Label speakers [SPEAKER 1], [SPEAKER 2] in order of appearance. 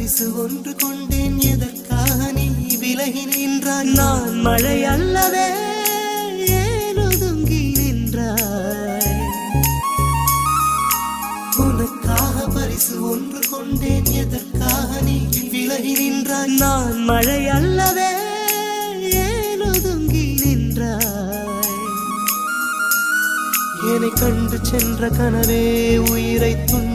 [SPEAKER 1] பரிசு ஒன்று கொண்டேன். எதற்காக நீ விலகி நின்றாய்? நான் மழை அல்லவே, ஏன் ஒதுங்கி நின்றாய்? உனக்காக பரிசு ஒன்று கொண்டேன். எதற்காக நீ விலகி நின்றாய்? நான் மழை அல்லவே, ஏன் ஒதுங்கி நின்றாய்? என்னை கண்டு சென்ற கனவே உயிரை துணி